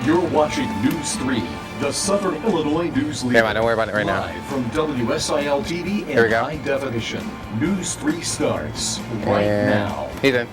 You're watching News 3, the Southern Illinois news leader. Don't worry about it right now. Live from WSIL-TV in high definition. News 3 starts right now. He's in.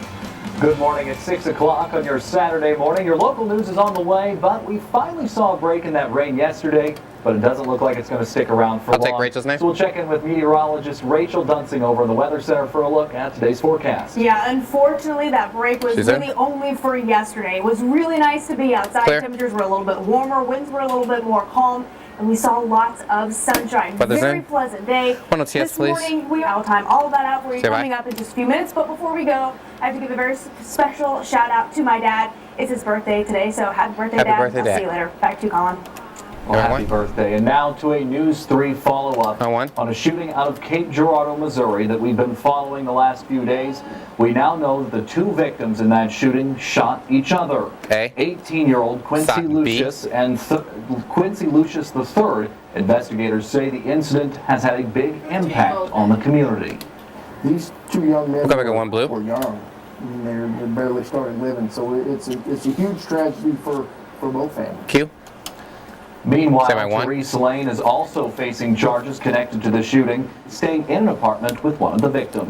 Good morning. It's 6 o'clock on your Saturday morning. Your local news is on the way, but we finally saw a break in that rain yesterday, but it doesn't look like it's going to stick around for long. I'll take Rachel's name. So we'll check in with meteorologist Rachel Dunsing over in the Weather Center for a look at today's forecast. Yeah, unfortunately, that break was really only for yesterday. It was really nice to be outside. Clear. Temperatures were a little bit warmer, winds were a little bit more calm, and we saw lots of sunshine. Very pleasant day. This morning, we will time all of that out for you coming bye. up in just a few minutes. But before we go, I have to give a very special shout out to my dad. It's his birthday today, so happy birthday, Dad. Birthday, I'll Dad. see you later. Back to you, Colin. Well, happy birthday. And now to a News 3 follow-up on a shooting out of Cape Girardeau, Missouri that we've been following the last few days. We now know that the two victims in that shooting shot each other. 18-year-old Quincy Lucius and Quincy Lucius III. Investigators say the incident has had a big impact on the community. These two young men were young. I mean, they're barely starting living, so it's a huge tragedy for both families. Q. Meanwhile, Therese Lane is also facing charges connected to the shooting, staying in an apartment with one of the victims.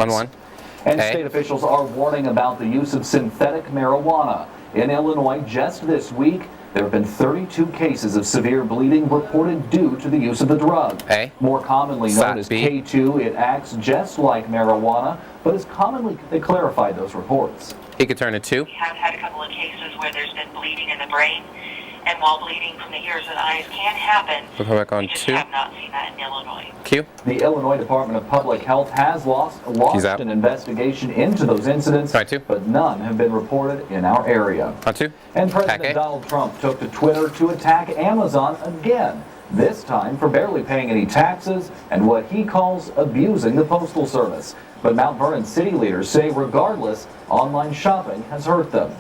And state officials are warning about the use of synthetic marijuana. In Illinois, just this week, there have been 32 cases of severe bleeding reported due to the use of the drug. More commonly known as K2, it acts just like marijuana, but is commonly, they clarified those reports. He could turn it 2. We have had a couple of cases where there's been bleeding in the brain, and while bleeding from the ears and eyes can happen, we just have not seen that in Illinois. Q. The Illinois Department of Public Health has launched an investigation into those incidents, but none have been reported in our area. And President Donald Trump took to Twitter to attack Amazon again, this time for barely paying any taxes and what he calls abusing the Postal Service. But Mount Vernon city leaders say regardless, online shopping has hurt them.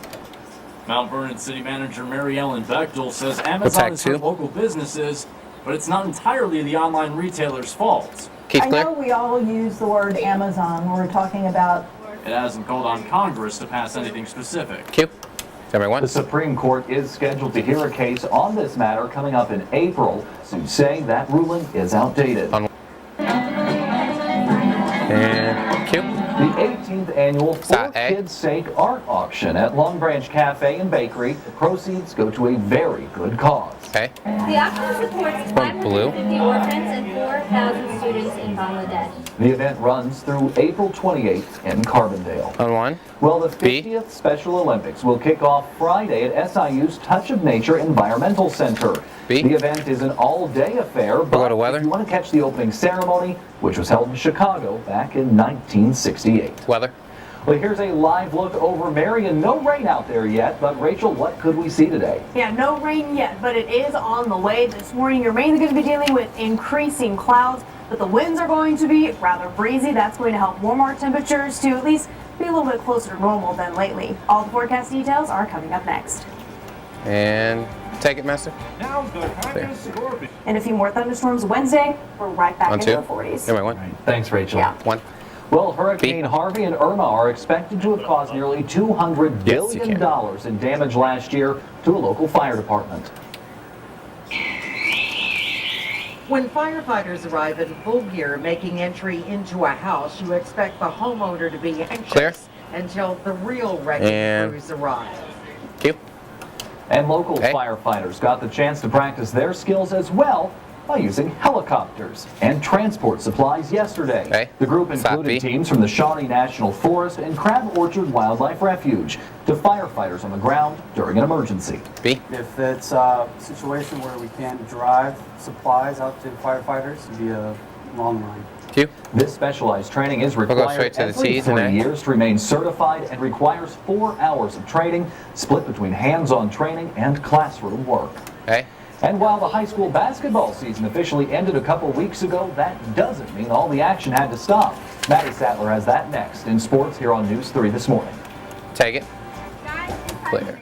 Mount Vernon City Manager Mary Ellen Bechtel says Amazon has hurt local businesses, but it's not entirely the online retailer's fault. I know we all use the word Amazon when we're talking about... It hasn't called on Congress to pass anything specific. Q. The Supreme Court is scheduled to hear a case on this matter coming up in April, so saying that ruling is outdated. And Q. The 18th annual For Kids' Sake art auction at Long Branch Cafe and Bakery. The proceeds go to a very good cause. The auction supports 550 orphans and 4,000 students in Bangladesh. The event runs through April 28th in Carbondale. Well, the 50th Special Olympics will kick off Friday at SIU's Touch of Nature Environmental Center. The event is an all-day affair, but if you want to catch the opening ceremony, which was held in Chicago back in 1968. Well, here's a live look over Marion. No rain out there yet, but Rachel, what could we see today? Yeah, no rain yet, but it is on the way. This morning, you're mainly going to be dealing with increasing clouds, but the winds are going to be rather breezy. That's going to help warm our temperatures to at least be a little bit closer to normal than lately. All the forecast details are coming up next. And take it, Master. Now the highest orbit. And a few more thunderstorms Wednesday. We're right back into the 40s. Thanks, Rachel. Yeah. Well, Hurricane Harvey and Irma are expected to have caused nearly $200 billion in damage last year to a local fire department. When firefighters arrive in full gear making entry into a house, you expect the homeowner to be anxious until the real wrecking crews arrive. And local firefighters got the chance to practice their skills as well by using helicopters and transport supplies yesterday. The group included teams from the Shawnee National Forest and Crab Orchard Wildlife Refuge to firefighters on the ground during an emergency. If it's a situation where we can't drive supplies out to firefighters, it'd be a long line. This specialized training is required every 3 years to remain certified and requires 4 hours of training split between hands-on training and classroom work. And while the high school basketball season officially ended a couple weeks ago, that doesn't mean all the action had to stop. Maddie Sattler has that next in sports here on News 3 this morning. Take it. Clear.